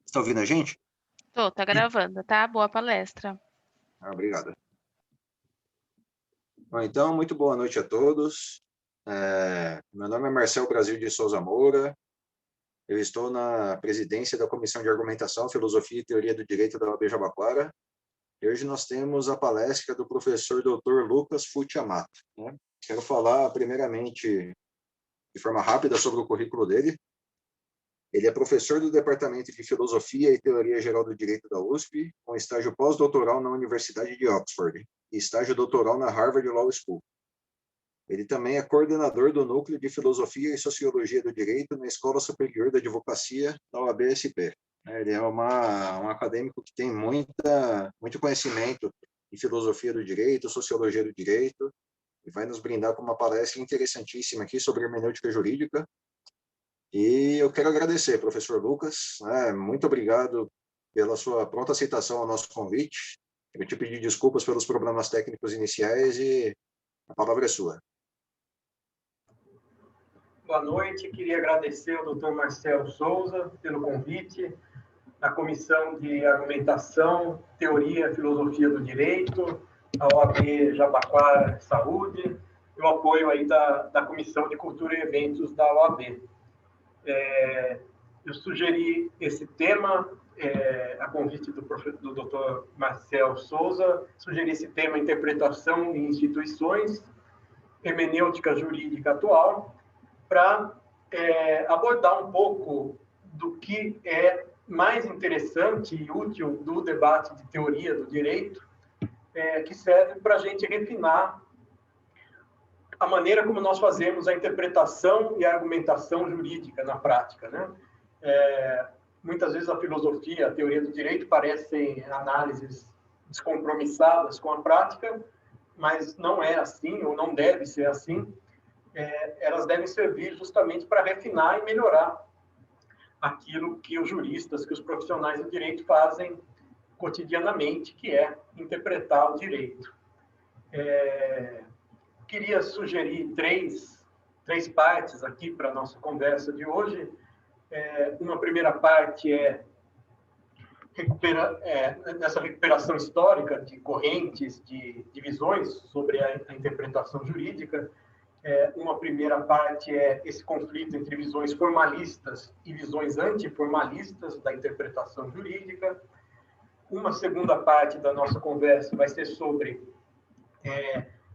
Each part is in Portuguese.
Está ouvindo a gente? Tá gravando, tá? Boa palestra. Obrigado. Bom, então, muito boa noite a todos. Meu nome é Marcel Brasil de Souza Moura. Eu estou na presidência da Comissão de Argumentação, Filosofia e Teoria do Direito da UAB Jabaquara. E hoje nós temos a palestra do professor Dr. Lucas Futiamato, né? Quero falar, primeiramente, de forma rápida sobre o currículo dele. Ele é professor do Departamento de Filosofia e Teoria Geral do Direito da USP, com estágio pós-doutoral na Universidade de Oxford e estágio doutoral na Harvard Law School. Ele também é coordenador do Núcleo de Filosofia e Sociologia do Direito na Escola Superior da Advocacia da UAB-SP. Ele é um acadêmico que tem muito conhecimento em filosofia do direito, sociologia do direito, e vai nos brindar com uma palestra interessantíssima aqui sobre hermenêutica jurídica. E eu quero agradecer, professor Lucas, muito obrigado pela sua pronta aceitação ao nosso convite. Eu te pedi desculpas pelos problemas técnicos iniciais e a palavra é sua. Boa noite, queria agradecer ao Dr. Marcel Souza pelo convite, a Comissão de Argumentação, Teoria e Filosofia do Direito, a OAB Jabaquara Saúde, e o apoio aí da Comissão de Cultura e Eventos da OAB. Eu sugeri esse tema, a convite do Dr. Marcel Souza, sugeri esse tema Interpretação em Instituições, Hermenêutica Jurídica Atual, para abordar um pouco do que é mais interessante e útil do debate de teoria do direito, que serve para a gente refinar a maneira como nós fazemos a interpretação e a argumentação jurídica na prática, né? Muitas vezes a filosofia, a teoria do direito parecem análises descompromissadas com a prática, mas não é assim, ou não deve ser assim. Elas devem servir justamente para refinar e melhorar aquilo que os juristas, que os profissionais do direito fazem cotidianamente, que é interpretar o direito. Queria sugerir três partes aqui para a nossa conversa de hoje. Uma primeira parte nessa recuperação histórica de correntes, de visões sobre a interpretação jurídica. Uma primeira parte é esse conflito entre visões formalistas e visões antiformalistas da interpretação jurídica. Uma segunda parte da nossa conversa vai ser sobre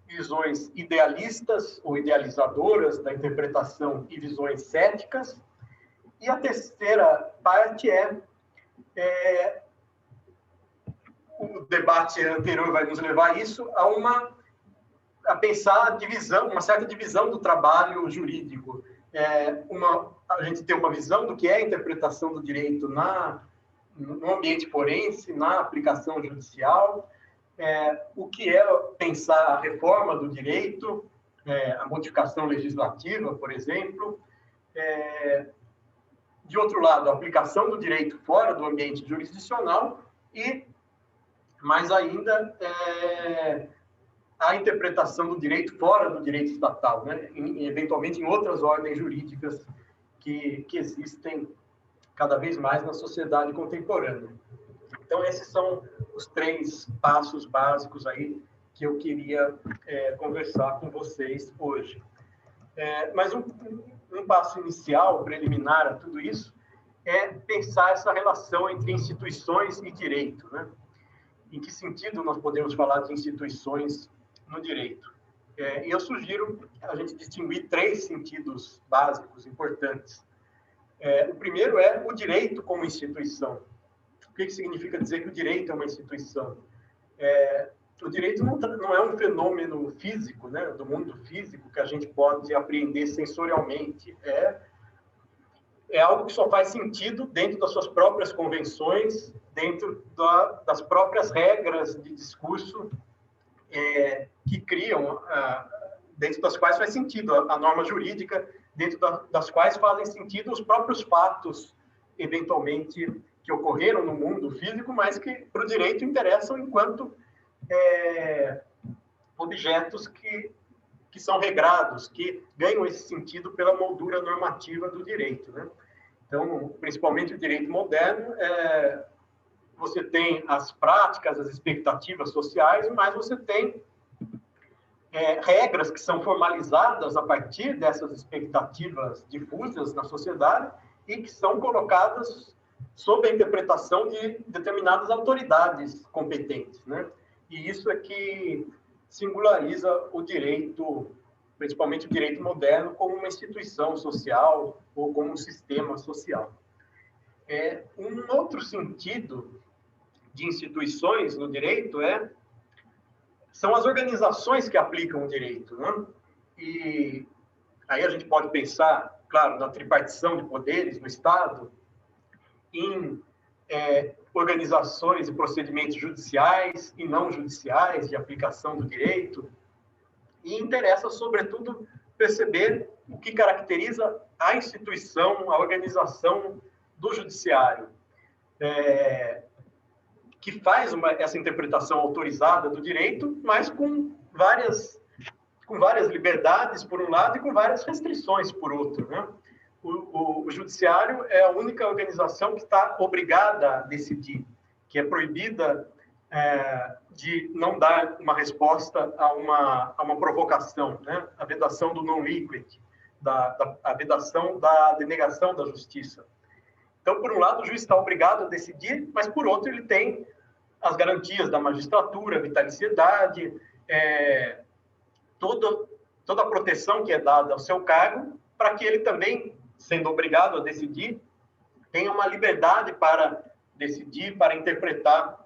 visões idealistas ou idealizadoras da interpretação e visões céticas. E a terceira parte o debate anterior vai nos levar a isso, a pensar uma certa divisão do trabalho jurídico. A gente tem uma visão do que é a interpretação do direito no ambiente forense, na aplicação judicial, o que é pensar a reforma do direito, a modificação legislativa, por exemplo. De outro lado, a aplicação do direito fora do ambiente jurisdicional e, mais ainda, a interpretação do direito fora do direito estatal, né? Eventualmente em outras ordens jurídicas que existem cada vez mais na sociedade contemporânea. Então, esses são os três passos básicos aí que eu queria conversar com vocês hoje. Mas um passo inicial, preliminar a tudo isso, é pensar essa relação entre instituições e direito, né? Em que sentido nós podemos falar de instituições no direito? E eu sugiro a gente distinguir três sentidos básicos importantes. O primeiro é o direito como instituição. O que significa dizer que o direito é uma instituição? O direito não é um fenômeno físico, né, do mundo físico, que a gente pode apreender sensorialmente. É algo que só faz sentido dentro das suas próprias convenções, dentro das próprias regras de discurso que criam, dentro das quais faz sentido a norma jurídica, dentro das quais fazem sentido os próprios fatos, eventualmente, que ocorreram no mundo físico, mas que para o direito interessam enquanto objetos que são regrados, que ganham esse sentido pela moldura normativa do direito, né? Então, principalmente o direito moderno, você tem as práticas, as expectativas sociais, mas você tem regras que são formalizadas a partir dessas expectativas difusas na sociedade e que são colocadas sob a interpretação de determinadas autoridades competentes, né? E isso é que singulariza o direito, principalmente o direito moderno, como uma instituição social ou como um sistema social. Um outro sentido de instituições no direito são as organizações que aplicam o direito, né? E aí a gente pode pensar, claro, na tripartição de poderes no Estado, em organizações e procedimentos judiciais e não judiciais de aplicação do direito, e interessa, sobretudo, perceber o que caracteriza a instituição, a organização do judiciário, que faz essa interpretação autorizada do direito, mas com várias liberdades, por um lado, e com várias restrições, por outro, né? O judiciário é a única organização que está obrigada a decidir, que é proibida de não dar uma resposta a uma provocação, né? A vedação do non-liquid, a vedação da denegação da justiça. Então, por um lado, o juiz está obrigado a decidir, mas, por outro, ele tem as garantias da magistratura, vitaliciedade, toda a proteção que é dada ao seu cargo, para que ele também, sendo obrigado a decidir, tenha uma liberdade para decidir, para interpretar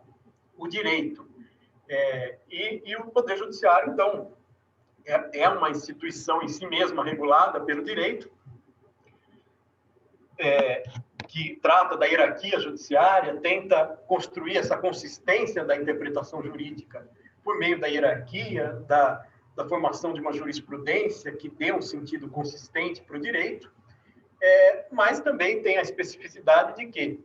o direito. E o Poder Judiciário, então, é uma instituição em si mesma regulada pelo direito, que trata da hierarquia judiciária, tenta construir essa consistência da interpretação jurídica por meio da hierarquia, da formação de uma jurisprudência que dê um sentido consistente para o direito, mas também tem a especificidade de que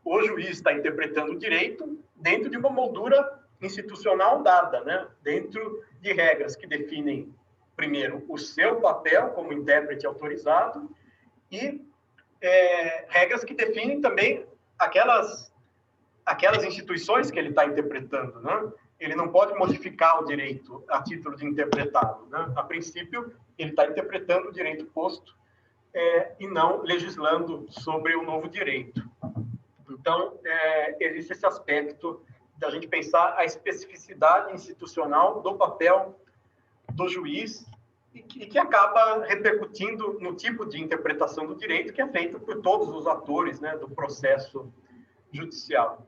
o juiz está interpretando o direito dentro de uma moldura institucional dada, né? Dentro de regras que definem, primeiro, o seu papel como intérprete autorizado e regras que definem também aquelas instituições que ele está interpretando, né? Ele não pode modificar o direito a título de interpretá-lo, né? A princípio, ele está interpretando o direito posto e não legislando sobre o novo direito. Então, existe esse aspecto da gente pensar a especificidade institucional do papel do juiz e que acaba repercutindo no tipo de interpretação do direito que é feito por todos os atores, né, do processo judicial.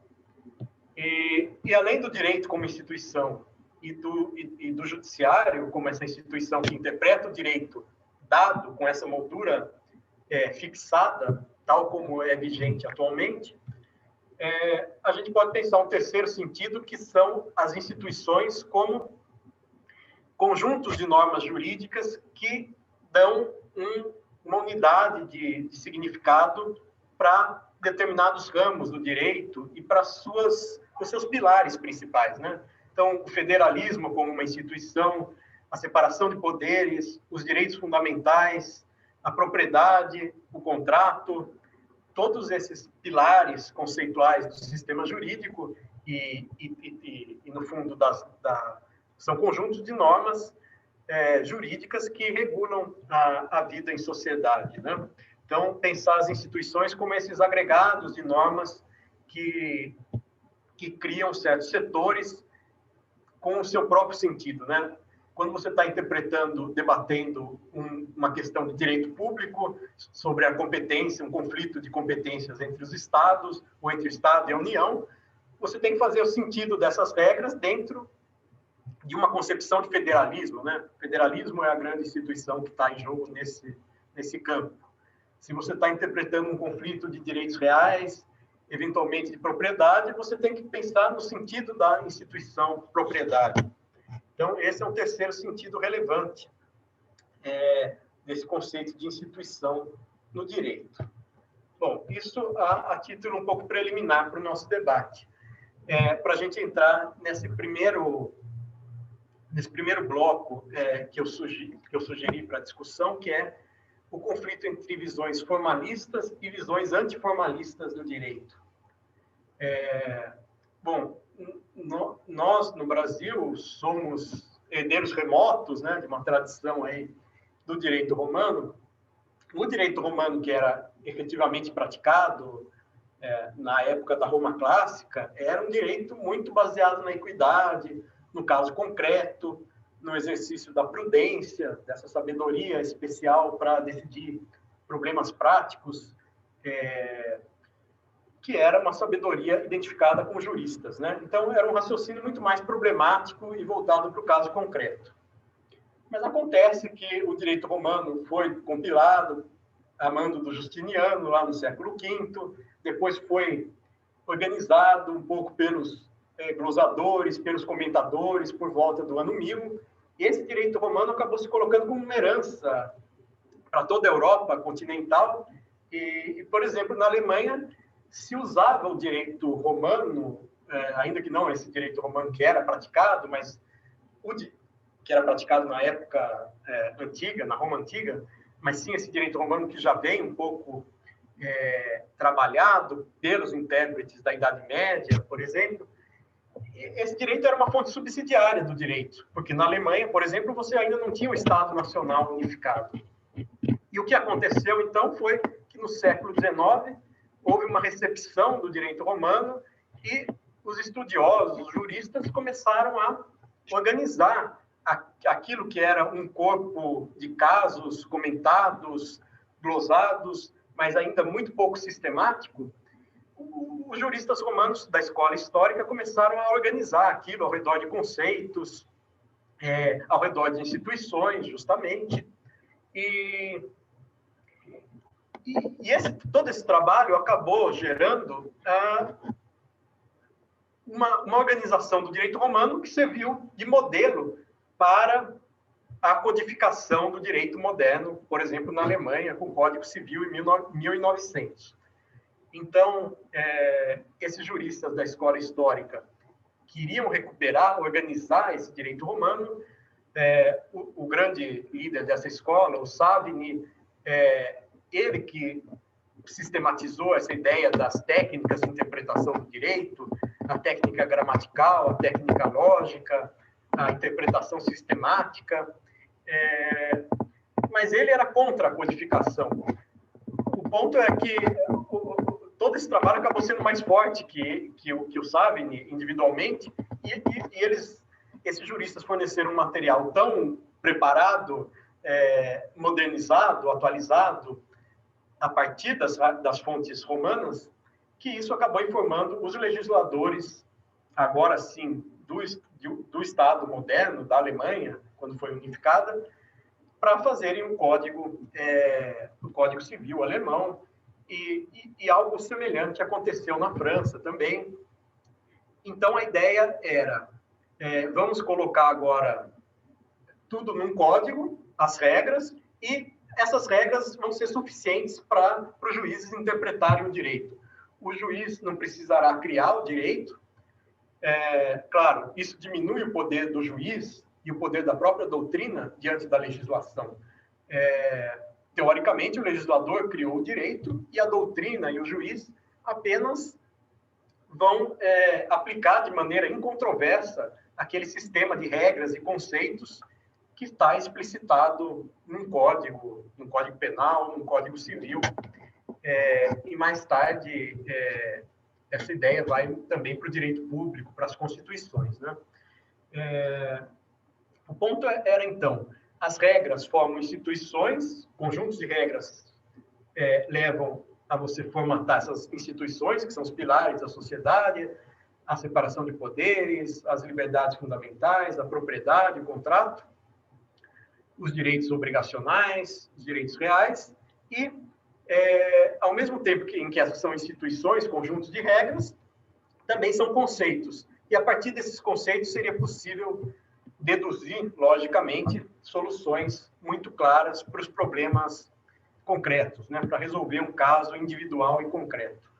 E além do direito como instituição e do judiciário como essa instituição que interpreta o direito dado com essa moldura fixada, tal como é vigente atualmente, a gente pode pensar um terceiro sentido, que são as instituições como conjuntos de normas jurídicas que dão uma unidade de significado para determinados ramos do direito e para os seus pilares principais, né? Então, o federalismo como uma instituição, a separação de poderes, os direitos fundamentais, a propriedade, o contrato, todos esses pilares conceituais do sistema jurídico e no fundo, são conjuntos de normas jurídicas que regulam a vida em sociedade, né? Então, pensar as instituições como esses agregados de normas que criam certos setores com o seu próprio sentido, né? Quando você está interpretando, debatendo uma questão de direito público sobre a competência, um conflito de competências entre os estados ou entre o Estado e a União, você tem que fazer o sentido dessas regras dentro de uma concepção de federalismo, né? O federalismo é a grande instituição que está em jogo nesse campo. Se você está interpretando um conflito de direitos reais, eventualmente de propriedade, você tem que pensar no sentido da instituição propriedade. Então, esse é um terceiro sentido relevante desse conceito de instituição no direito. Bom, isso a título um pouco preliminar para o nosso debate. Para a gente entrar nesse primeiro bloco que eu sugeri para a discussão, que é o conflito entre visões formalistas e visões antiformalistas do direito. Bom, nós, no Brasil, somos herdeiros remotos, né, de uma tradição aí do direito romano. O direito romano, que era efetivamente praticado na época da Roma clássica, era um direito muito baseado na equidade, no caso concreto, no exercício da prudência, dessa sabedoria especial para decidir problemas práticos, que era uma sabedoria identificada com juristas, né? Então, era um raciocínio muito mais problemático e voltado para o caso concreto. Mas acontece que o direito romano foi compilado a mando do Justiniano, lá no século V, depois foi organizado um pouco pelos glosadores, pelos comentadores, por volta do ano 1000, e esse direito romano acabou se colocando como uma herança para toda a Europa continental, e, por exemplo, na Alemanha, se usava o direito romano, ainda que não esse direito romano que era praticado, mas que era praticado na época antiga, na Roma antiga, mas sim esse direito romano que já vem um pouco trabalhado pelos intérpretes da Idade Média, por exemplo. Esse direito era uma fonte subsidiária do direito, porque na Alemanha, por exemplo, você ainda não tinha um Estado Nacional unificado. E o que aconteceu, então, foi que no século XIX houve uma recepção do direito romano e os estudiosos, os juristas, começaram a organizar aquilo que era um corpo de casos comentados, glosados, mas ainda muito pouco sistemático. Os juristas romanos da escola histórica começaram a organizar aquilo ao redor de conceitos, ao redor de instituições, justamente. E todo esse trabalho acabou gerando uma organização do direito romano que serviu de modelo para a codificação do direito moderno, por exemplo, na Alemanha, com o Código Civil em 1900. Então, esses juristas da escola histórica queriam recuperar, organizar esse direito romano. O grande líder dessa escola, o Savigny, ele que sistematizou essa ideia das técnicas de interpretação do direito, a técnica gramatical, a técnica lógica, a interpretação sistemática, mas ele era contra a codificação. O ponto é que todo esse trabalho acabou sendo mais forte que o Savigny individualmente, e esses juristas forneceram um material tão preparado, modernizado, atualizado, a partir das fontes romanas, que isso acabou informando os legisladores, agora sim, do Estado moderno, da Alemanha, quando foi unificada, para fazerem o Código Civil alemão, e algo semelhante aconteceu na França também. Então, a ideia era, vamos colocar agora tudo num código, as regras, e essas regras vão ser suficientes para os juízes interpretarem o direito. O juiz não precisará criar o direito. Claro, isso diminui o poder do juiz e o poder da própria doutrina diante da legislação. Teoricamente, o legislador criou o direito e a doutrina e o juiz apenas vão aplicar de maneira incontroversa aquele sistema de regras e conceitos que está explicitado num código penal, num código civil. E mais tarde, essa ideia vai também para o direito público, para as constituições, né? O ponto era, então, as regras formam instituições, conjuntos de regras levam a você formatar essas instituições, que são os pilares da sociedade, a separação de poderes, as liberdades fundamentais, a propriedade, o contrato, os direitos obrigacionais, os direitos reais, e, ao mesmo tempo em que essas são instituições, conjuntos de regras, também são conceitos. E, a partir desses conceitos, seria possível deduzir, logicamente, soluções muito claras para os problemas concretos, né? Para resolver um caso individual e concreto.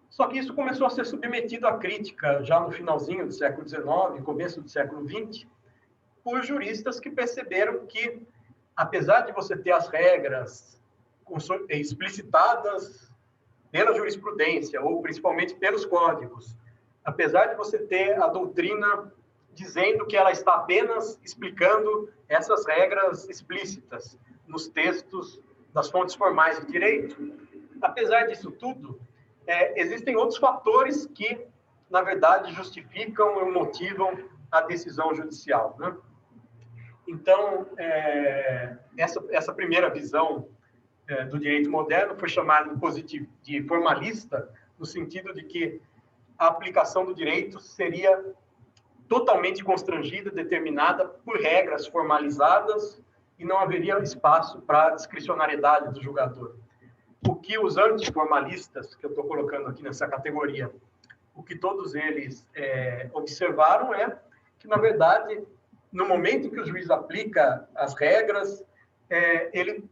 Só que isso começou a ser submetido à crítica já no finalzinho do século XIX, começo do século XX, por juristas que perceberam que apesar de você ter as regras explicitadas pela jurisprudência, ou principalmente pelos códigos, apesar de você ter a doutrina dizendo que ela está apenas explicando essas regras explícitas nos textos das fontes formais de direito, apesar disso tudo, existem outros fatores que, na verdade, justificam ou motivam a decisão judicial, né? Então, essa primeira visão do direito moderno foi chamada de formalista, no sentido de que a aplicação do direito seria totalmente constrangida, determinada por regras formalizadas e não haveria espaço para a discricionariedade do julgador. O que os antiformalistas, que eu estou colocando aqui nessa categoria, o que todos eles observaram é que, na verdade, no momento em que o juiz aplica as regras, ele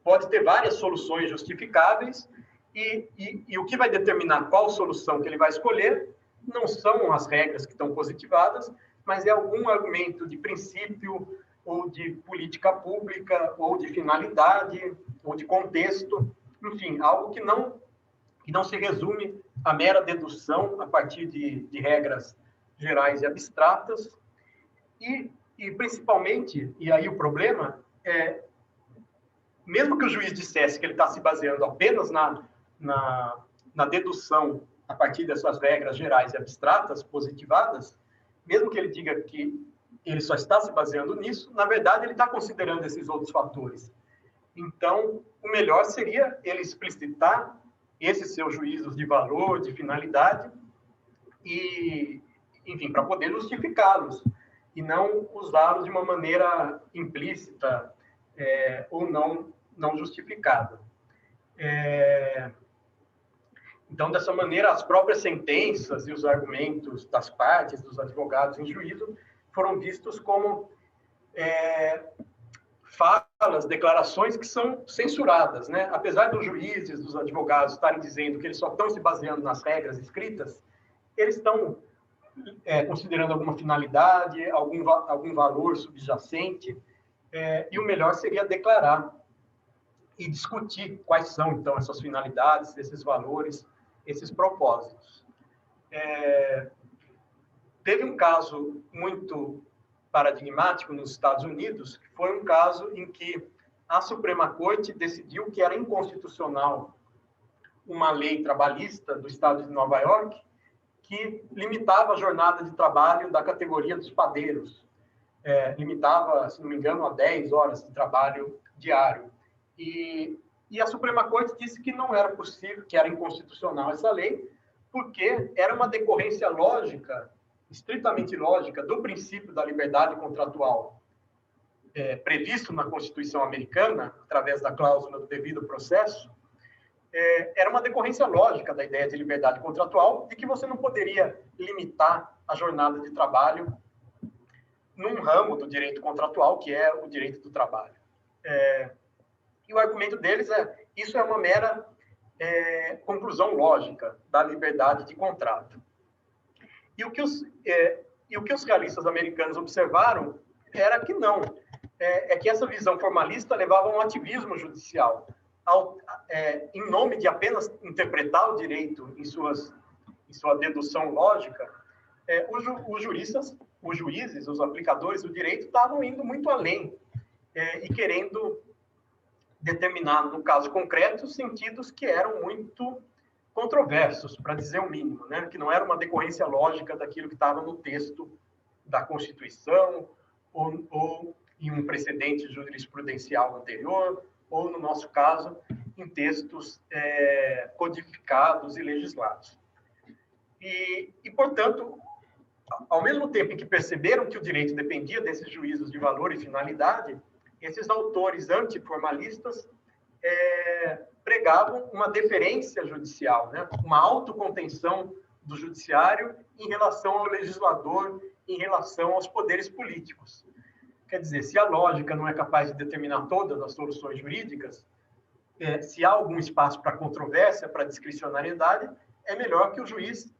pode ter várias soluções justificáveis e o que vai determinar qual solução que ele vai escolher não são as regras que estão positivadas, mas é algum argumento de princípio ou de política pública ou de finalidade ou de contexto, enfim, algo que não se resume à mera dedução a partir de regras gerais e abstratas. E principalmente, e aí o problema é, mesmo que o juiz dissesse que ele está se baseando apenas na dedução a partir dessas regras gerais e abstratas, positivadas, mesmo que ele diga que ele só está se baseando nisso, na verdade, ele está considerando esses outros fatores. Então, o melhor seria ele explicitar esses seus juízos de valor, de finalidade, e, enfim, para poder justificá-los, e não usá-los de uma maneira implícita ou não justificada. Então, dessa maneira, as próprias sentenças e os argumentos das partes, dos advogados em juízo, foram vistos como falas, declarações que são censuradas, né? Apesar dos juízes, dos advogados estarem dizendo que eles só estão se baseando nas regras escritas, eles estão considerando alguma finalidade, algum valor subjacente, e o melhor seria declarar e discutir quais são, então, essas finalidades, esses valores, esses propósitos. Teve um caso muito paradigmático nos Estados Unidos, que foi um caso em que a Suprema Corte decidiu que era inconstitucional uma lei trabalhista do estado de Nova York que limitava a jornada de trabalho da categoria dos padeiros. Limitava, se não me engano, a 10 horas de trabalho diário. E a Suprema Corte disse que não era possível, que era inconstitucional essa lei, porque era uma decorrência lógica, estritamente lógica, do princípio da liberdade contratual previsto na Constituição americana, através da cláusula do devido processo. Era uma decorrência lógica da ideia de liberdade contratual, de que você não poderia limitar a jornada de trabalho num ramo do direito contratual, que é o direito do trabalho. E o argumento deles isso é uma mera conclusão lógica da liberdade de contrato. E o que os realistas americanos observaram era que não. Que essa visão formalista levava a um ativismo judicial. Em nome de apenas interpretar o direito em sua dedução lógica, os juízes, os aplicadores do direito estavam indo muito além e querendo determinar, no caso concreto, sentidos que eram muito controversos, para dizer o mínimo, né? Que não era uma decorrência lógica daquilo que estava no texto da Constituição ou em um precedente jurisprudencial anterior, ou, no nosso caso, em textos codificados e legislados. E, portanto, ao mesmo tempo em que perceberam que o direito dependia desses juízos de valor e finalidade, esses autores antiformalistas pregavam uma deferência judicial, né? Uma autocontenção do judiciário em relação ao legislador, em relação aos poderes políticos. Quer dizer, se a lógica não é capaz de determinar todas as soluções jurídicas, se há algum espaço para controvérsia, para discricionariedade, é melhor que o juiz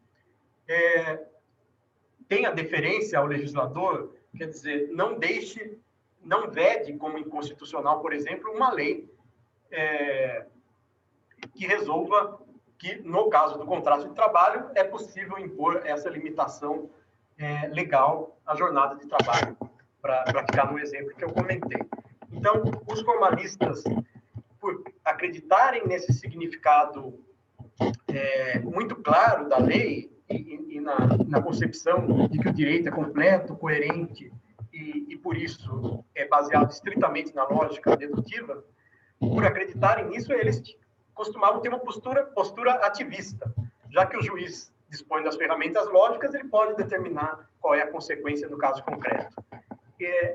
tenha deferência ao legislador, quer dizer, não deixe não vede como inconstitucional, por exemplo, uma lei que resolva que, no caso do contrato de trabalho, é possível impor essa limitação legal à jornada de trabalho, para ficar no exemplo que eu comentei. Então, os formalistas, por acreditarem nesse significado muito claro da lei e na concepção de que o direito é completo, coerente e por isso, é baseado estritamente na lógica dedutiva, por acreditarem nisso, eles costumavam ter uma postura ativista, já que o juiz dispõe das ferramentas lógicas, ele pode determinar qual é a consequência no caso concreto.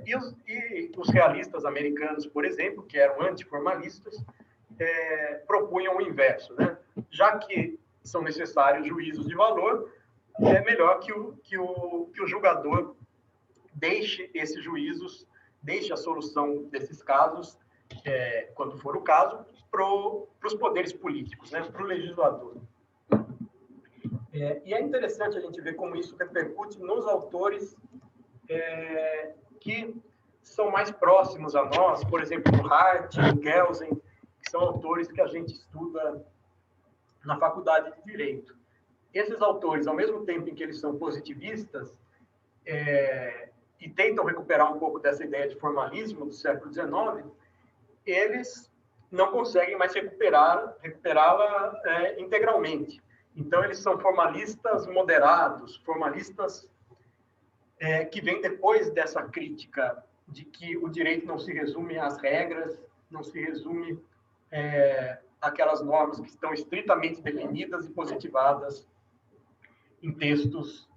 E os realistas americanos, por exemplo, que eram antiformalistas, propunham o inverso, né? Já que são necessários juízos de valor, é melhor que o julgador deixe esses juízos, deixe a solução desses casos, quando for o caso, para os poderes políticos, né? Para o legislador. E é interessante a gente ver como isso repercute nos autores que são mais próximos a nós, por exemplo, o Hart, o Gelsen, que são autores que a gente estuda na faculdade de Direito. Esses autores, ao mesmo tempo em que eles são positivistas e tentam recuperar um pouco dessa ideia de formalismo do século XIX, eles não conseguem mais recuperá-la integralmente. Então, eles são formalistas moderados, formalistas que vêm depois dessa crítica de que o direito não se resume às regras, não se resume àquelas normas que estão estritamente definidas e positivadas em textos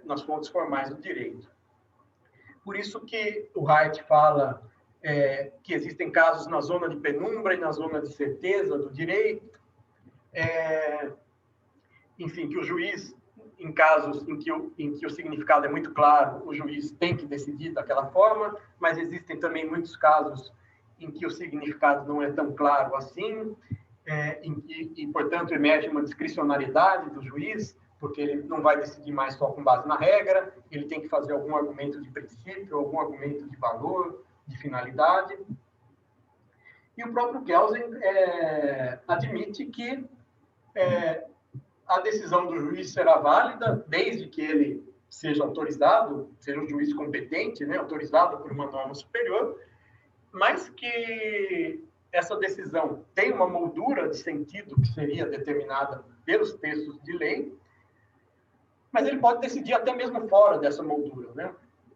nas fontes formais do direito. Por isso que o Hart fala que existem casos na zona de penumbra e na zona de certeza do direito, enfim, que o juiz, em casos em que o significado é muito claro, o juiz tem que decidir daquela forma, mas existem também muitos casos em que o significado não é tão claro assim, e, portanto, emerge uma discricionariedade do juiz, porque ele não vai decidir mais só com base na regra, ele tem que fazer algum argumento de princípio, algum argumento de valor, de finalidade. E o próprio Gelsen admite que a decisão do juiz será válida desde que ele seja autorizado, seja um juiz competente, né, autorizado por uma norma superior, mas que essa decisão tem uma moldura de sentido que seria determinada pelos textos de lei, mas ele pode decidir até mesmo fora dessa moldura, né?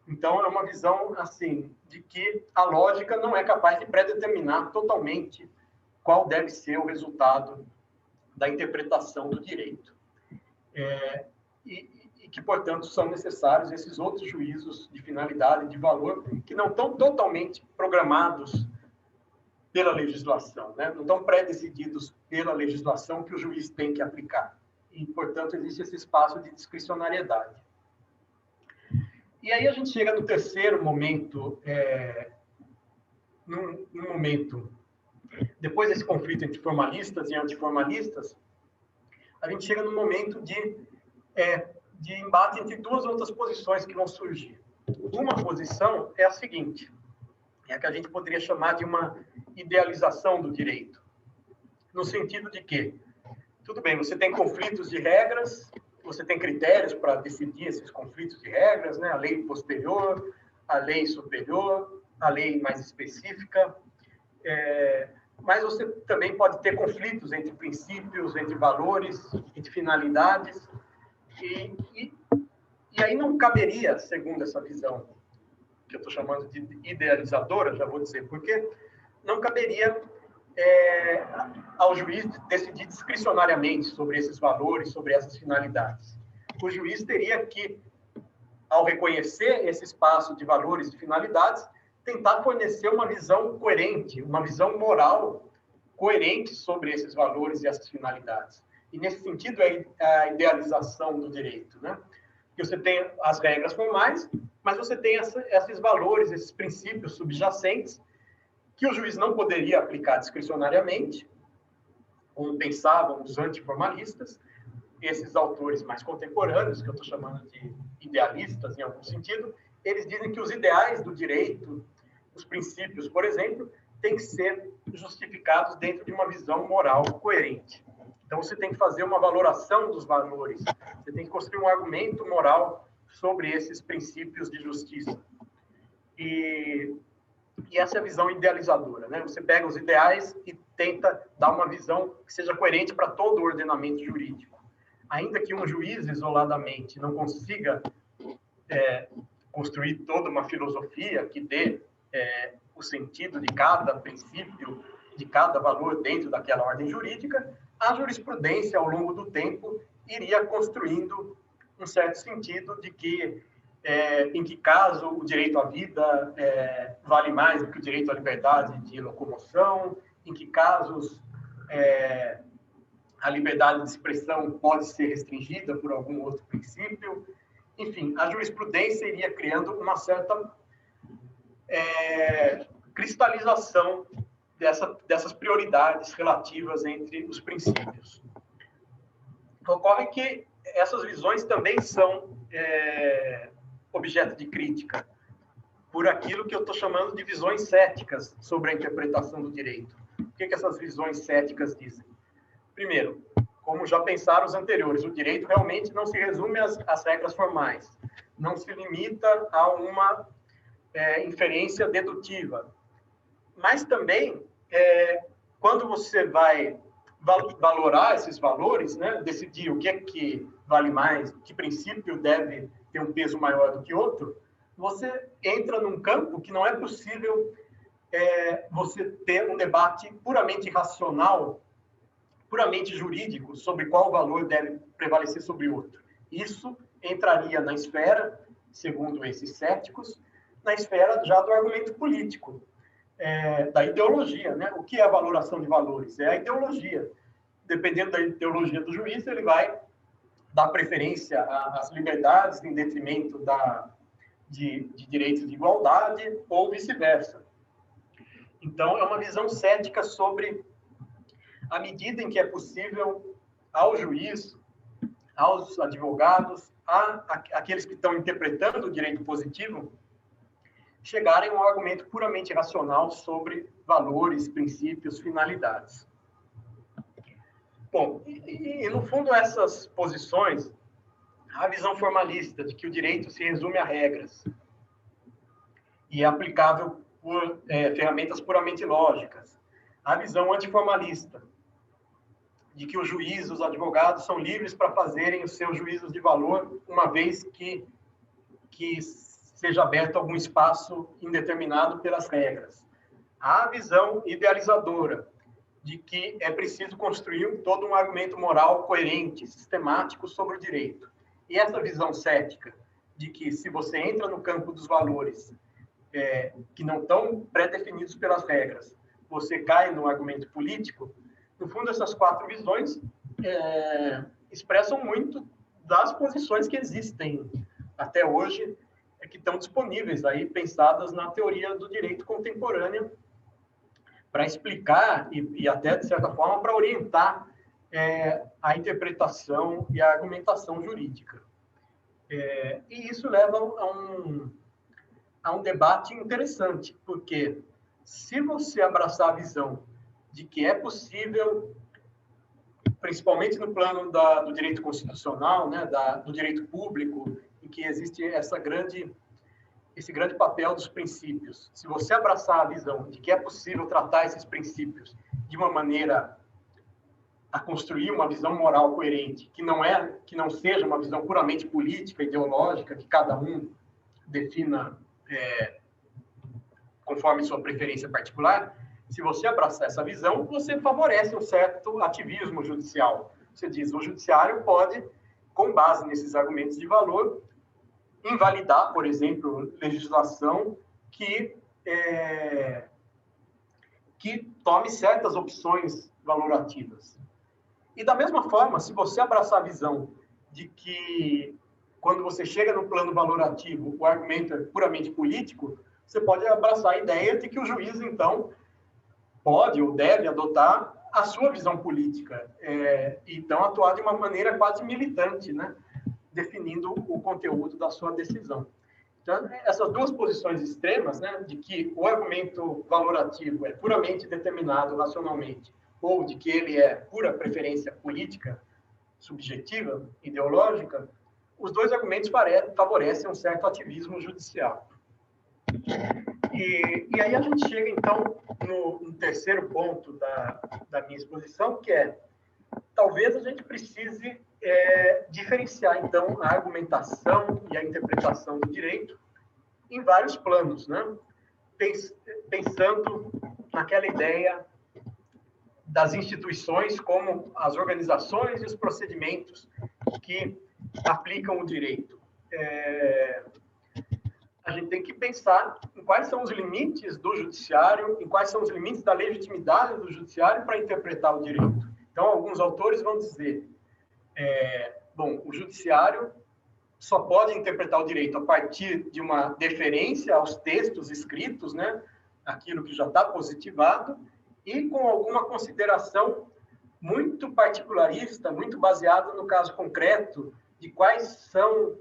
Então, é uma visão, assim, de que a lógica não é capaz de predeterminar totalmente qual deve ser o resultado da interpretação do direito. E que, portanto, são necessários esses outros juízos de finalidade e de valor que não estão totalmente programados pela legislação, né? Não estão pré-decididos pela legislação que o juiz tem que aplicar. E, portanto, existe esse espaço de discricionariedade. E aí a gente chega no terceiro momento, num momento, depois desse conflito entre formalistas e antiformalistas, a gente chega no momento de embate entre duas outras posições que vão surgir. Uma posição é a seguinte, é a que a gente poderia chamar de uma idealização do direito, no sentido de que, tudo bem, você tem conflitos de regras, você tem critérios para decidir esses conflitos de regras, né? A lei posterior, a lei superior, a lei mais específica, mas você também pode ter conflitos entre princípios, entre valores, entre finalidades, e aí não caberia, segundo essa visão, que eu estou chamando de idealizadora, já vou dizer por quê, não caberia ao juiz decidir discricionariamente sobre esses valores, sobre essas finalidades. O juiz teria que, ao reconhecer esse espaço de valores e finalidades, tentar fornecer uma visão coerente, uma visão moral coerente sobre esses valores e essas finalidades. E, nesse sentido, é a idealização do direito, né? Que você tem as regras formais, mas você tem esses valores, esses princípios subjacentes, que o juiz não poderia aplicar discricionariamente, como pensavam os antiformalistas, esses autores mais contemporâneos, que eu estou chamando de idealistas, em algum sentido, eles dizem que os ideais do direito Os princípios, por exemplo, têm que ser justificados dentro de uma visão moral coerente. Então, você tem que fazer uma valoração dos valores, você tem que construir um argumento moral sobre esses princípios de justiça. E essa é a visão idealizadora, né? Você pega os ideais e tenta dar uma visão que seja coerente para todo o ordenamento jurídico. Ainda que um juiz, isoladamente, não consiga construir toda uma filosofia que dê o sentido de cada princípio, de cada valor dentro daquela ordem jurídica, a jurisprudência, ao longo do tempo, iria construindo um certo sentido de que, em que caso o direito à vida vale mais do que o direito à liberdade de locomoção, em que casos a liberdade de expressão pode ser restringida por algum outro princípio. Enfim, a jurisprudência iria criando uma certa cristalização dessas prioridades relativas entre os princípios. Ocorre que essas visões também são objeto de crítica por aquilo que eu estou chamando de visões céticas sobre a interpretação do direito. O que essas visões céticas dizem? Primeiro, como já pensaram os anteriores, o direito realmente não se resume às regras formais, não se limita a uma inferência dedutiva. Mas também, quando você vai valorar esses valores, né, decidir o que é que vale mais, que princípio deve ter um peso maior do que outro, você entra num campo que não é possível você ter um debate puramente racional, puramente jurídico, sobre qual valor deve prevalecer sobre outro. Isso entraria na esfera, segundo esses céticos, na esfera já do argumento político, da ideologia, né? O que é a valoração de valores? É a ideologia. Dependendo da ideologia do juiz, ele vai dar preferência às liberdades em detrimento de direitos de igualdade ou vice-versa. Então, é uma visão cética sobre a medida em que é possível ao juiz, aos advogados, àqueles que estão interpretando o direito positivo, chegarem a um argumento puramente racional sobre valores, princípios, finalidades. Bom, e no fundo essas posições, a visão formalista de que o direito se resume a regras e é aplicável por ferramentas puramente lógicas, a visão antiformalista de que os juízes, os advogados são livres para fazerem os seus juízos de valor, uma vez que seja aberto algum espaço indeterminado pelas regras. A visão idealizadora de que é preciso construir todo um argumento moral coerente, sistemático sobre o direito. E essa visão cética de que se você entra no campo dos valores que não estão pré-definidos pelas regras, você cai no argumento político. No fundo, essas quatro visões expressam muito das posições que existem até hoje, que estão disponíveis aí, pensadas na teoria do direito contemporâneo, para explicar e até, de certa forma, para orientar a interpretação e a argumentação jurídica. E isso leva a um debate interessante, porque se você abraçar a visão de que é possível, principalmente no plano do direito constitucional, né, do direito público, em que existe esse grande papel dos princípios. Se você abraçar a visão de que é possível tratar esses princípios de uma maneira a construir uma visão moral coerente, que não seja uma visão puramente política, ideológica, que cada um defina conforme sua preferência particular, se você abraçar essa visão, você favorece um certo ativismo judicial. Você diz, o judiciário pode, com base nesses argumentos de valor, invalidar, por exemplo, legislação que tome certas opções valorativas. E da mesma forma, se você abraçar a visão de que, quando você chega no plano valorativo, o argumento é puramente político, você pode abraçar a ideia de que o juiz, então, pode ou deve adotar a sua visão política, então atuar de uma maneira quase militante, né? Definindo o conteúdo da sua decisão. Então, essas duas posições extremas, né, de que o argumento valorativo é puramente determinado racionalmente, ou de que ele é pura preferência política, subjetiva, ideológica, os dois argumentos favorecem um certo ativismo judicial. E aí a gente chega, então, no terceiro ponto da minha exposição, que é, talvez a gente precise diferenciar, então, a argumentação e a interpretação do direito em vários planos, né? Pensando naquela ideia das instituições como as organizações e os procedimentos que aplicam o direito. A gente tem que pensar em quais são os limites do judiciário, em quais são os limites da legitimidade do judiciário para interpretar o direito. Então, alguns autores vão dizer, bom, o judiciário só pode interpretar o direito a partir de uma deferência aos textos escritos, né, aquilo que já está positivado, e com alguma consideração muito particularista, muito baseada no caso concreto, de quais são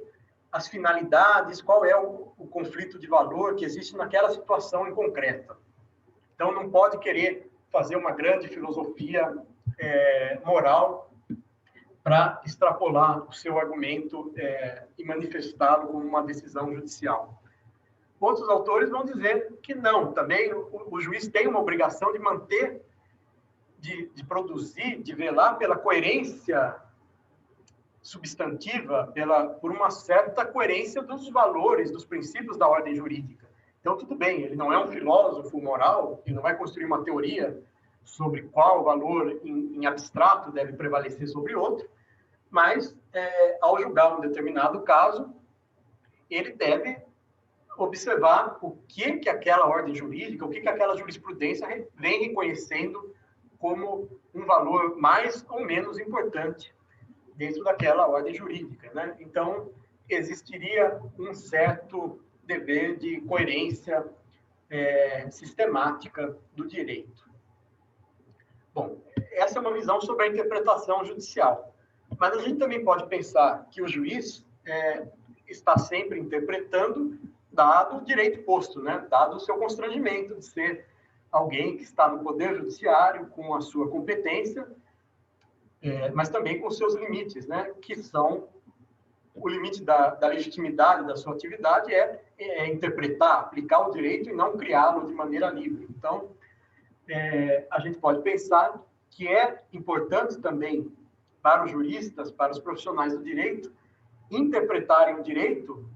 as finalidades, qual é o conflito de valor que existe naquela situação em concreta. Então, não pode querer fazer uma grande filosofia moral para extrapolar o seu argumento e manifestá-lo como uma decisão judicial. Outros autores vão dizer que não, também o juiz tem uma obrigação de manter, de produzir, de velar pela coerência substantiva, por uma certa coerência dos valores, dos princípios da ordem jurídica. Então, tudo bem, ele não é um filósofo moral, ele não vai construir uma teoria sobre qual valor em abstrato deve prevalecer sobre outro, mas, ao julgar um determinado caso, ele deve observar o que aquela ordem jurídica, o que aquela jurisprudência vem reconhecendo como um valor mais ou menos importante dentro daquela ordem jurídica, né? Então, existiria um certo dever de coerência sistemática do direito. Bom, essa é uma visão sobre a interpretação judicial. Mas a gente também pode pensar que o juiz está sempre interpretando dado o direito posto, né? Dado o seu constrangimento de ser alguém que está no Poder Judiciário com a sua competência, mas também com os seus limites, né? Que são o limite da legitimidade da sua atividade interpretar, aplicar o direito e não criá-lo de maneira livre. Então, a gente pode pensar que é importante também para os juristas, para os profissionais do direito, interpretarem o direito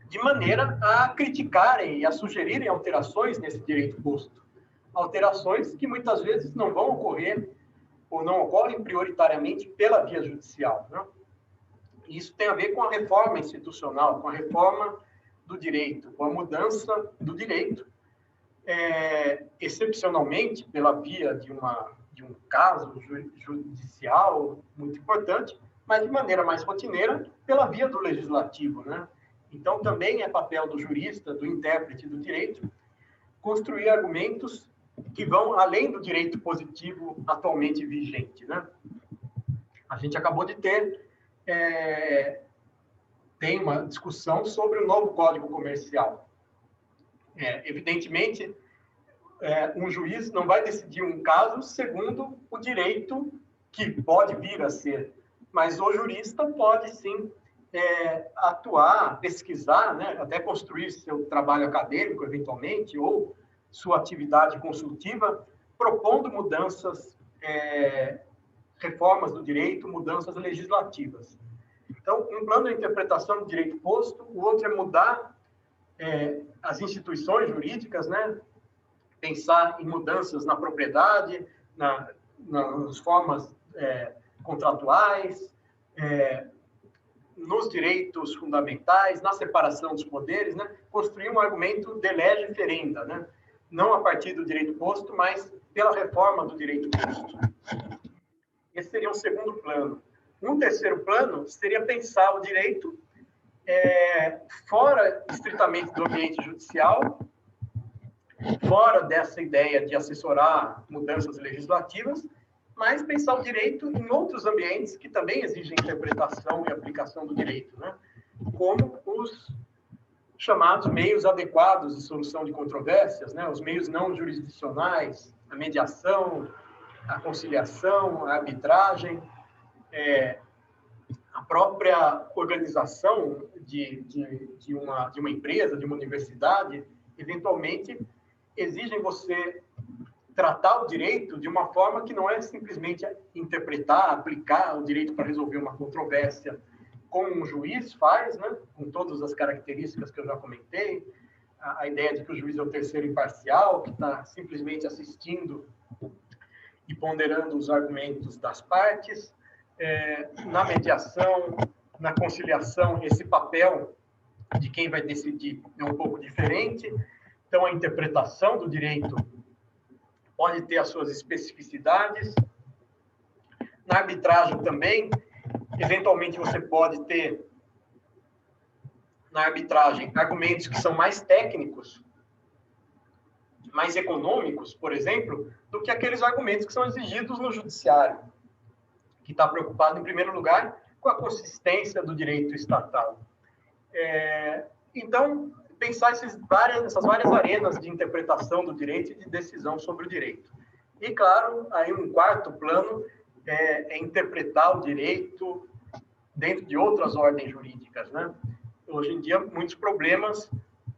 de maneira a criticarem e a sugerirem alterações nesse direito posto. Alterações que muitas vezes não vão ocorrer ou não ocorrem prioritariamente pela via judicial, né? Isso tem a ver com a reforma institucional, com a reforma do direito, com a mudança do direito, excepcionalmente pela via de um caso judicial muito importante, mas de maneira mais rotineira pela via do legislativo, né? Então, também é papel do jurista, do intérprete do direito, construir argumentos que vão além do direito positivo atualmente vigente, né? A gente acabou de tem uma discussão sobre o novo Código Comercial. Evidentemente, um juiz não vai decidir um caso segundo o direito que pode vir a ser, mas o jurista pode, sim, atuar, pesquisar, né, até construir seu trabalho acadêmico, eventualmente, ou sua atividade consultiva, propondo mudanças, reformas do direito, mudanças legislativas. Então, um plano de interpretação do direito posto, o outro é mudar as instituições jurídicas, né, pensar em mudanças na propriedade, nas formas contratuais, nos direitos fundamentais, na separação dos poderes, né? Construir um argumento de lege ferenda, né? Não a partir do direito posto, mas pela reforma do direito posto. Esse seria um segundo plano. Um terceiro plano seria pensar o direito fora estritamente do ambiente judicial, fora dessa ideia de assessorar mudanças legislativas, mas pensar o direito em outros ambientes que também exigem interpretação e aplicação do direito, né? Como chamados meios adequados de solução de controvérsias, né? Os meios não jurisdicionais, a mediação, a conciliação, a arbitragem, a própria organização de uma empresa, de uma universidade, eventualmente exigem você tratar o direito de uma forma que não é simplesmente interpretar, aplicar o direito para resolver uma controvérsia, como um juiz faz, né? Com todas as características que eu já comentei, a ideia de que o juiz é o terceiro imparcial, que está simplesmente assistindo e ponderando os argumentos das partes. Na mediação, na conciliação, esse papel de quem vai decidir é um pouco diferente. Então, a interpretação do direito pode ter as suas especificidades. Na arbitragem também, eventualmente você pode ter, na arbitragem, argumentos que são mais técnicos, mais econômicos, por exemplo, do que aqueles argumentos que são exigidos no judiciário, que está preocupado, em primeiro lugar, com a consistência do direito estatal. Então, pensar essas várias arenas de interpretação do direito e de decisão sobre o direito. E, claro, aí um quarto plano é interpretar o direito dentro de outras ordens jurídicas, né? Hoje em dia, muitos problemas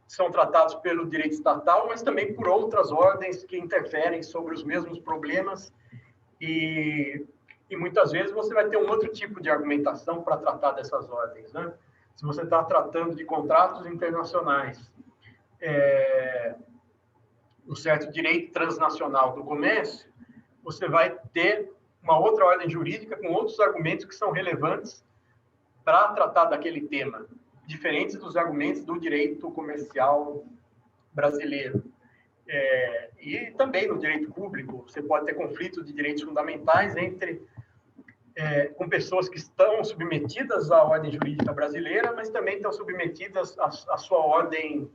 são tratados pelo direito estatal, mas também por outras ordens que interferem sobre os mesmos problemas e muitas vezes você vai ter um outro tipo de argumentação para tratar dessas ordens, né? Se você está tratando de contratos internacionais, um certo direito transnacional do comércio, você vai ter uma outra ordem jurídica com outros argumentos que são relevantes para tratar daquele tema, diferentes dos argumentos do direito comercial brasileiro. E também no direito público, você pode ter conflitos de direitos fundamentais com pessoas que estão submetidas à ordem jurídica brasileira, mas também estão submetidas à sua ordem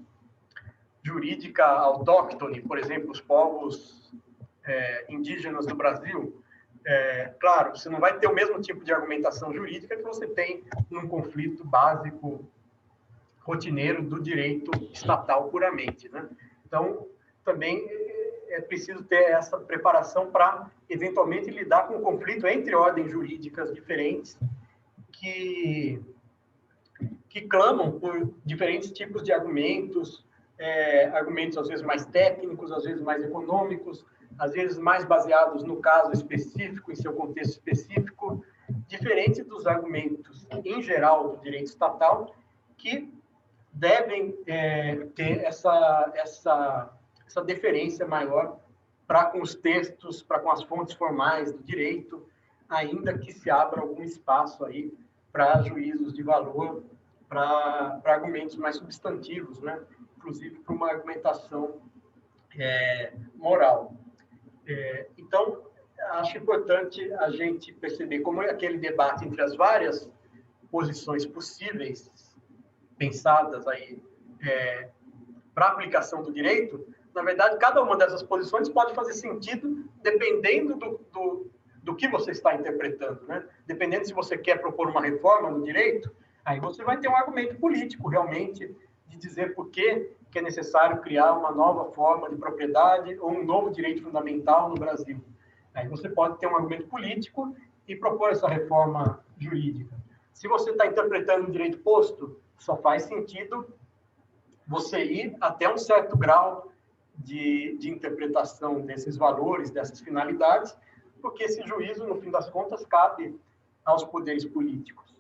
jurídica autóctone, por exemplo, os povos indígenas do Brasil. Claro, você não vai ter o mesmo tipo de argumentação jurídica que você tem num conflito básico, rotineiro do direito estatal puramente, né? Então, também é preciso ter essa preparação para, eventualmente, lidar com o conflito entre ordens jurídicas diferentes que clamam por diferentes tipos de argumentos, argumentos às vezes mais técnicos, às vezes mais econômicos, às vezes mais baseados no caso específico, em seu contexto específico, diferente dos argumentos, em geral, do direito estatal, que devem ter essa deferência maior para com os textos, para com as fontes formais do direito, ainda que se abra algum espaço aí para juízos de valor, para argumentos mais substantivos, né? Inclusive para uma argumentação moral. Então, acho importante a gente perceber como é aquele debate entre as várias posições possíveis, pensadas aí para a aplicação do direito. Na verdade, cada uma dessas posições pode fazer sentido dependendo do que você está interpretando, né? Dependendo se você quer propor uma reforma no direito, aí você vai ter um argumento político, realmente, de dizer por que é necessário criar uma nova forma de propriedade ou um novo direito fundamental no Brasil. Aí você pode ter um argumento político e propor essa reforma jurídica. Se você está interpretando um direito posto, só faz sentido você ir até um certo grau de interpretação desses valores, dessas finalidades, porque esse juízo, no fim das contas, cabe aos poderes políticos.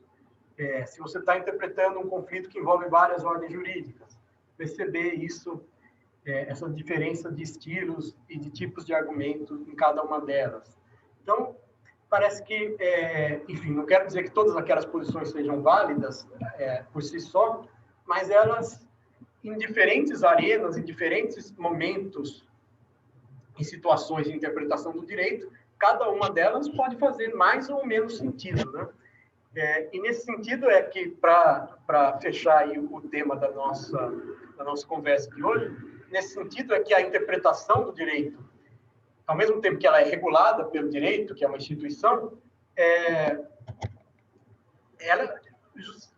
Se você está interpretando um conflito que envolve várias ordens jurídicas, perceber isso, essa diferença de estilos e de tipos de argumentos em cada uma delas. Então, parece que, enfim, não quero dizer que todas aquelas posições sejam válidas por si só, mas elas, em diferentes arenas, em diferentes momentos, em situações de interpretação do direito, cada uma delas pode fazer mais ou menos sentido, né? E nesse sentido é que, para fechar aí o tema da nossa conversa de hoje, nesse sentido é que a interpretação do direito, ao mesmo tempo que ela é regulada pelo direito, que é uma instituição,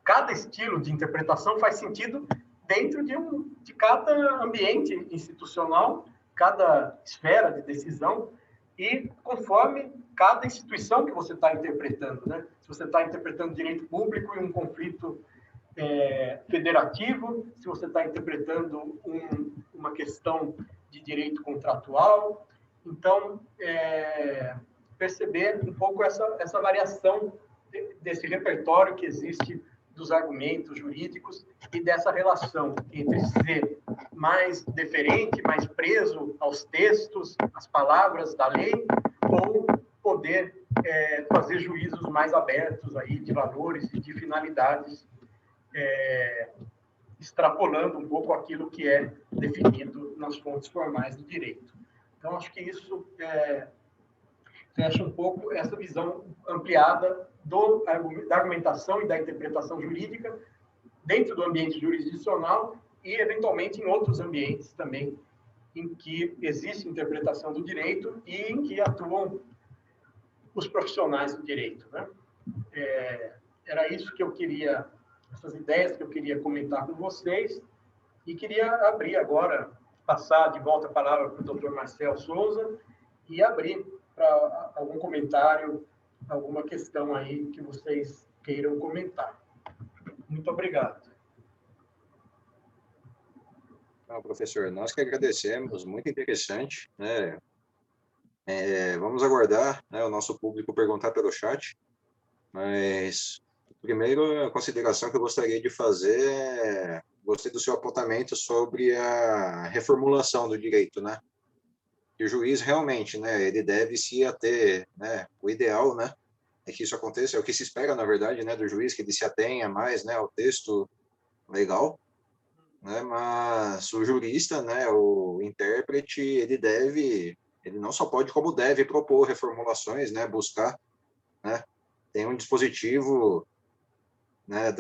cada estilo de interpretação faz sentido dentro de cada ambiente institucional, cada esfera de decisão, e conforme cada instituição que você está interpretando, né? Se você está interpretando direito público em um conflito federativo, se você está interpretando uma questão de direito contratual. Então, perceber um pouco essa variação desse repertório que existe dos argumentos jurídicos e dessa relação entre ser mais deferente, mais preso aos textos, às palavras da lei, ou poder fazer juízos mais abertos aí de valores e de finalidades, extrapolando um pouco aquilo que é definido nas fontes formais do direito. Então, acho que isso fecha um pouco essa visão ampliada da argumentação e da interpretação jurídica dentro do ambiente jurisdicional e, eventualmente, em outros ambientes também, em que existe interpretação do direito e em que atuam os profissionais do direito, né? Era isso que eu queria, essas ideias que eu queria comentar com vocês, e queria abrir agora, passar de volta a palavra para o Dr. Marcel Souza e abrir para algum comentário, alguma questão aí que vocês queiram comentar. Muito obrigado. Não, professor, nós que agradecemos, muito interessante, né? Vamos aguardar, né, o nosso público perguntar pelo chat, mas primeiro a consideração que eu gostaria de fazer gostei do seu apontamento sobre a reformulação do direito, né? Que o juiz realmente, né, ele deve se ater, né, o ideal, né, é que isso aconteça, é o que se espera, na verdade, né, do juiz, que ele se atenha mais, né, ao texto legal, né, mas o jurista, né, o intérprete, ele não só pode, como deve propor reformulações, né, buscar, né, tem um dispositivo, né,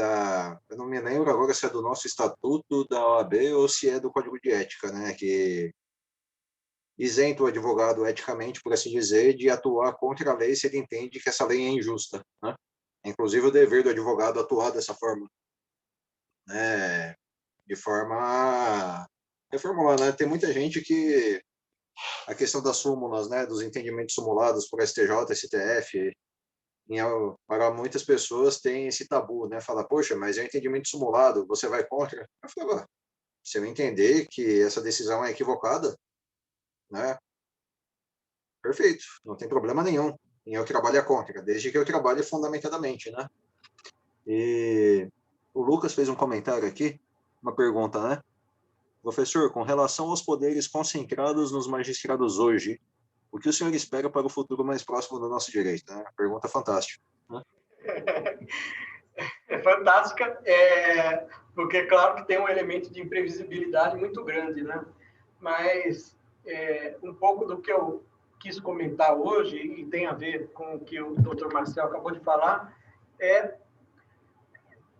eu não me lembro agora se é do nosso estatuto da OAB ou se é do Código de Ética, né, que isenta o advogado eticamente, por assim dizer, de atuar contra a lei se ele entende que essa lei é injusta, né? Inclusive o dever do advogado atuar dessa forma, né? De forma a reformular, né? Tem muita gente que a questão das súmulas, né, dos entendimentos simulados por STJ, STF, para muitas pessoas tem esse tabu, né? Fala, poxa, mas é um entendimento simulado, você vai contra? Eu falo, se eu entender que essa decisão é equivocada, né? Perfeito, não tem problema nenhum em eu trabalhar contra, desde que eu trabalhe fundamentadamente, né? E o Lucas fez um comentário aqui, uma pergunta, né? Professor, com relação aos poderes concentrados nos magistrados hoje, o que o senhor espera para o futuro mais próximo do nosso direito? Né? Pergunta fantástica. Né? É fantástica, porque, claro, que tem um elemento de imprevisibilidade muito grande, né? Mas um pouco do que eu quis comentar hoje, e tem a ver com o que o Dr. Marcel acabou de falar, é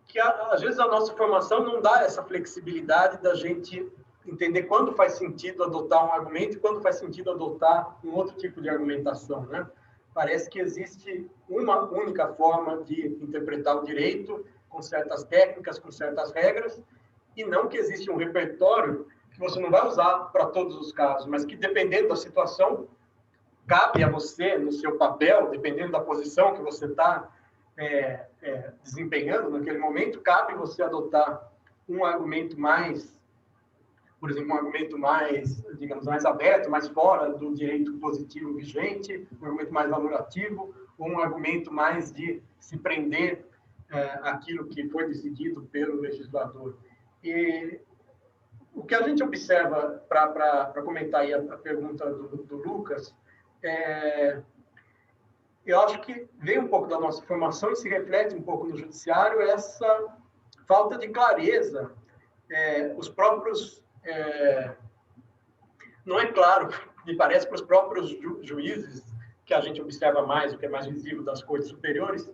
que, às vezes, a nossa formação não dá essa flexibilidade da gente entender quando faz sentido adotar um argumento e quando faz sentido adotar um outro tipo de argumentação, né? Parece que existe uma única forma de interpretar o direito, com certas técnicas, com certas regras, e não que existe um repertório que você não vai usar para todos os casos, mas que, dependendo da situação, cabe a você, no seu papel, dependendo da posição que você está desempenhando naquele momento, cabe você adotar um argumento mais, por exemplo, um argumento mais, digamos, mais aberto, mais fora do direito positivo vigente, um argumento mais valorativo, ou um argumento mais de se prender aquilo que foi decidido pelo legislador. E o que a gente observa, para comentar aí a pergunta do Lucas, eu acho que vem um pouco da nossa formação e se reflete um pouco no judiciário essa falta de clareza. Os próprios... não é claro, me parece, para os próprios juízes, que a gente observa mais, o que é mais visível das cortes superiores,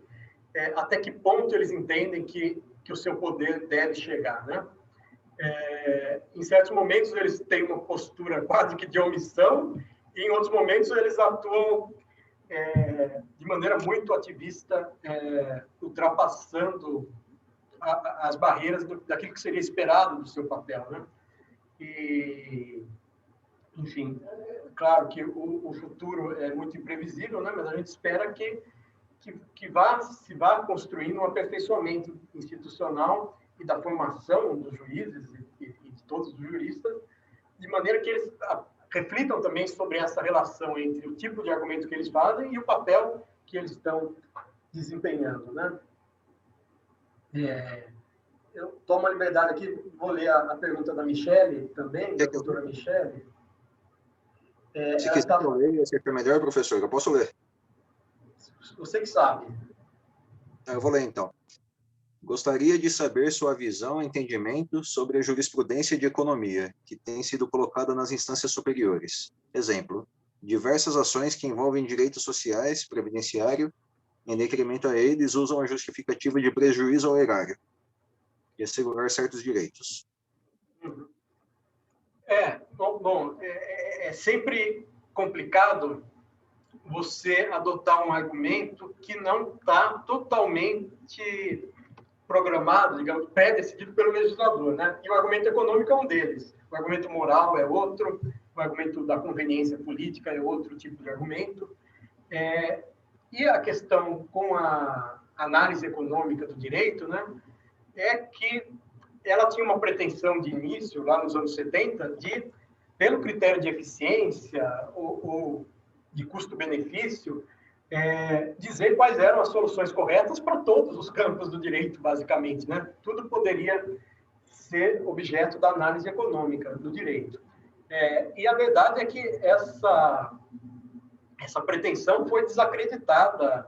até que ponto eles entendem que o seu poder deve chegar, né? Em certos momentos eles têm uma postura quase que de omissão, e em outros momentos eles atuam de maneira muito ativista, ultrapassando as barreiras daquilo que seria esperado do seu papel, né? E, enfim, claro que o futuro é muito imprevisível, né? Mas a gente espera que se vá construindo um aperfeiçoamento institucional e da formação dos juízes e de todos os juristas, de maneira que eles reflitam também sobre essa relação entre o tipo de argumento que eles fazem e o papel que eles estão desempenhando, né? Eu tomo a liberdade aqui, vou ler a pergunta da Michele também, da doutora Michele. Se quiser eu leio, se for melhor, professor, eu posso ler. Você que sabe. Eu vou ler, então. Gostaria de saber sua visão e entendimento sobre a jurisprudência de economia, que tem sido colocada nas instâncias superiores. Exemplo, diversas ações que envolvem direitos sociais, previdenciário, em detrimento a eles, usam a justificativa de prejuízo ao erário e assegurar certos direitos. Bom, é sempre complicado você adotar um argumento que não está totalmente programado, digamos, pré-decidido pelo legislador, né? E o argumento econômico é um deles. O argumento moral é outro, o argumento da conveniência política é outro tipo de argumento. E a questão com a análise econômica do direito, né, é que ela tinha uma pretensão de início, lá nos anos 70, de, pelo critério de eficiência ou de custo-benefício, dizer quais eram as soluções corretas para todos os campos do direito, basicamente, né? Tudo poderia ser objeto da análise econômica do direito. E a verdade é que essa pretensão foi desacreditada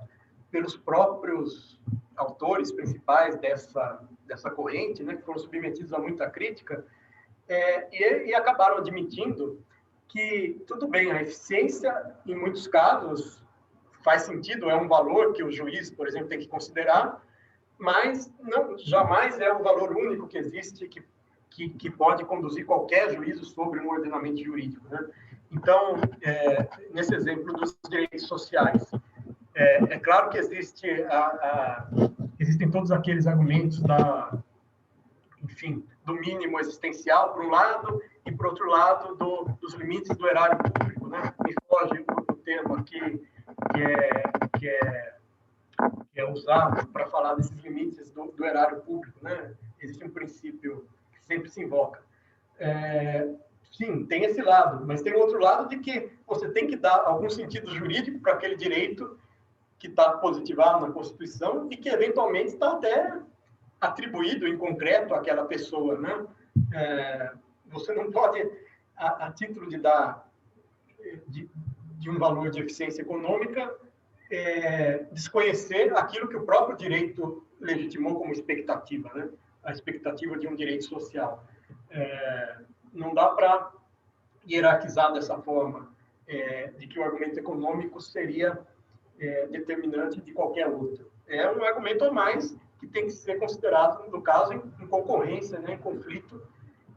pelos próprios autores principais dessa corrente, né, que foram submetidos a muita crítica, e acabaram admitindo que, tudo bem, a eficiência, em muitos casos, faz sentido, é um valor que o juiz, por exemplo, tem que considerar, mas jamais é o valor único que existe, que pode conduzir qualquer juízo sobre um ordenamento jurídico, né? Então, nesse exemplo dos direitos sociais, é claro que existem todos aqueles argumentos do mínimo existencial, por um lado, e, por outro lado, dos limites do erário público, né? Me foge o termo aqui que é usado para falar desses limites do erário público, né? Existe um princípio que sempre se invoca. Sim, tem esse lado, mas tem o outro lado de que você tem que dar algum sentido jurídico para aquele direito que está positivado na Constituição e que, eventualmente, está até atribuído em concreto àquela pessoa, né? Você não pode, a título de dar de um valor de eficiência econômica, desconhecer aquilo que o próprio direito legitimou como expectativa, né? A expectativa de um direito social. Não dá para hierarquizar dessa forma, de que o argumento econômico seria determinante de qualquer outro. É um argumento a mais que tem que ser considerado, no caso, em concorrência, né, em conflito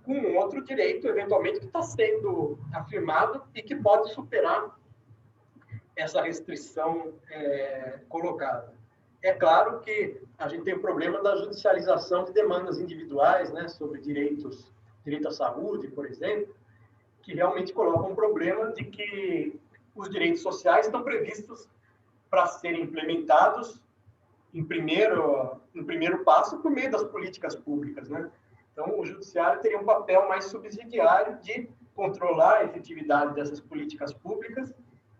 com um outro direito, eventualmente, que está sendo afirmado e que pode superar essa restrição colocada. É claro que a gente tem o problema da judicialização de demandas individuais, né, sobre direito à saúde, por exemplo, que realmente coloca um problema de que os direitos sociais estão previstos para serem implementados em primeiro passo por meio das políticas públicas, né? Então, o judiciário teria um papel mais subsidiário de controlar a efetividade dessas políticas públicas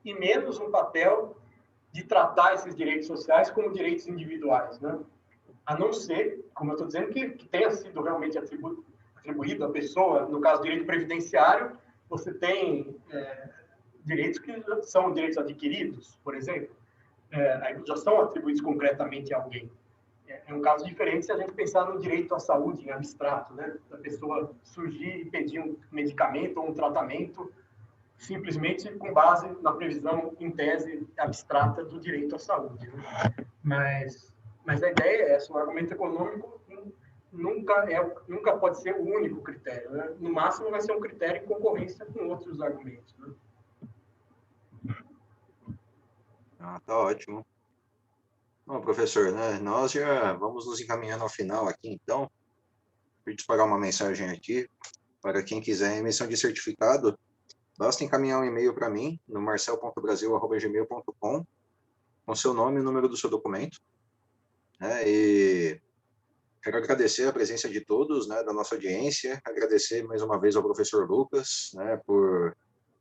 e menos um papel de tratar esses direitos sociais como direitos individuais, né? A não ser, como eu estou dizendo, que tenha sido realmente atribuído à pessoa, no caso do direito previdenciário, você tem direitos que são direitos adquiridos, por exemplo, aí já são atribuídos concretamente a alguém. É um caso diferente se a gente pensar no direito à saúde em abstrato, né? Da pessoa surgir e pedir um medicamento ou um tratamento simplesmente com base na previsão, em tese, abstrata do direito à saúde, né? Mas a ideia é essa, o argumento econômico nunca pode ser o único critério, né? No máximo vai ser um critério em concorrência com outros argumentos, né? Tá ótimo. Bom, professor, né, nós já vamos nos encaminhando ao final aqui, então. Vou disparar uma mensagem aqui para quem quiser emissão de certificado. Basta encaminhar um e-mail para mim, no marcel.brasil@gmail.com, com seu nome e o número do seu documento. Né, e quero agradecer a presença de todos, né, da nossa audiência, agradecer mais uma vez ao professor Lucas, né, por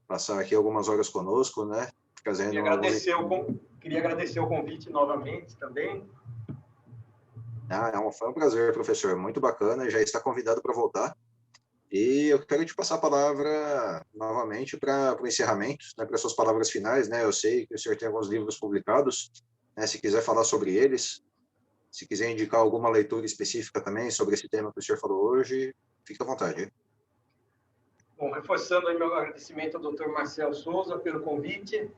passar aqui algumas horas conosco, né, trazendo Queria agradecer o convite novamente também. Foi um prazer, professor, muito bacana, já está convidado para voltar. E eu quero te passar a palavra novamente para o encerramento, né, para suas palavras finais, né? Eu sei que o senhor tem alguns livros publicados, né, se quiser falar sobre eles, se quiser indicar alguma leitura específica também sobre esse tema que o senhor falou hoje, fique à vontade. Bom, reforçando aí meu agradecimento ao Dr. Marcel Souza pelo convite.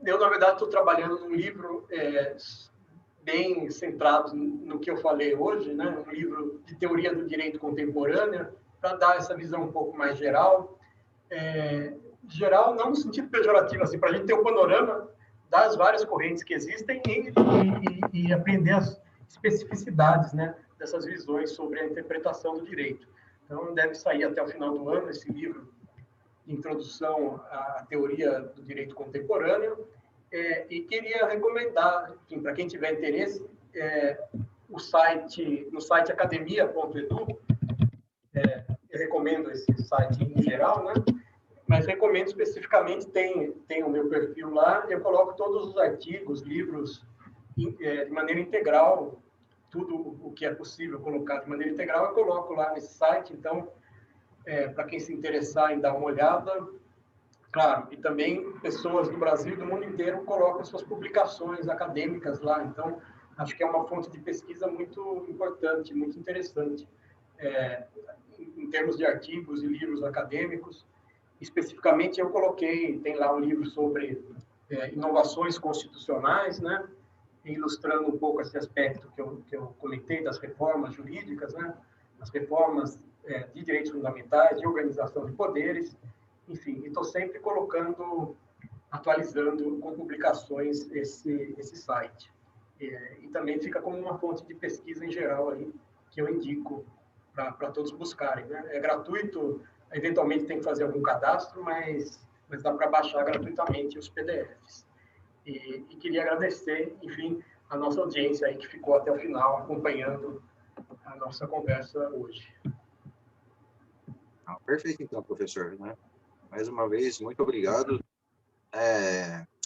Eu, na verdade, estou trabalhando num livro bem centrado no que eu falei hoje, né? Um livro de teoria do direito contemporâneo, para dar essa visão um pouco mais geral. Geral, não no sentido pejorativo, assim, para a gente ter um panorama das várias correntes que existem e aprender as especificidades, né, dessas visões sobre a interpretação do direito. Então, deve sair até o final do ano esse livro de introdução à teoria do direito contemporâneo. E queria recomendar, enfim, para quem tiver interesse, no site academia.edu, eu recomendo esse site em geral, né? Mas recomendo especificamente, tem o meu perfil lá, eu coloco todos os artigos, livros, de maneira integral, tudo o que é possível colocar de maneira integral, eu coloco lá nesse site. Então, para quem se interessar em dar uma olhada, claro, e também pessoas do Brasil e do mundo inteiro colocam suas publicações acadêmicas lá. Então, acho que é uma fonte de pesquisa muito importante, muito interessante, em termos de artigos e livros acadêmicos. Especificamente, eu coloquei, tem lá um livro sobre inovações constitucionais, né? Ilustrando um pouco esse aspecto que eu comentei das reformas jurídicas, né? As reformas de direitos fundamentais, de organização de poderes, enfim, estou sempre atualizando com publicações esse site. E também fica como uma fonte de pesquisa em geral aí, que eu indico para todos buscarem, né? É gratuito, eventualmente tem que fazer algum cadastro, mas dá para baixar gratuitamente os PDFs. E queria agradecer, enfim, a nossa audiência aí que ficou até o final acompanhando a nossa conversa hoje. Perfeito, então, professor, né? Mais uma vez, muito obrigado.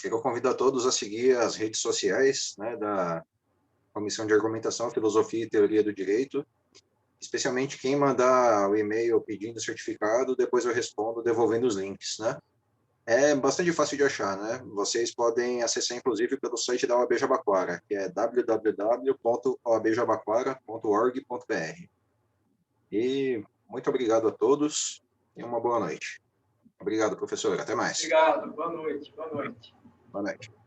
Eu convido a todos a seguir as redes sociais, né, da Comissão de Argumentação, Filosofia e Teoria do Direito, especialmente quem mandar o e-mail pedindo certificado, depois eu respondo devolvendo os links, né? É bastante fácil de achar, né? Vocês podem acessar, inclusive, pelo site da OAB Jabaquara, que é www.oabjabaquara.org.br. E muito obrigado a todos e uma boa noite. Obrigado, professor. Até mais. Obrigado. Boa noite. Boa noite. Boa noite.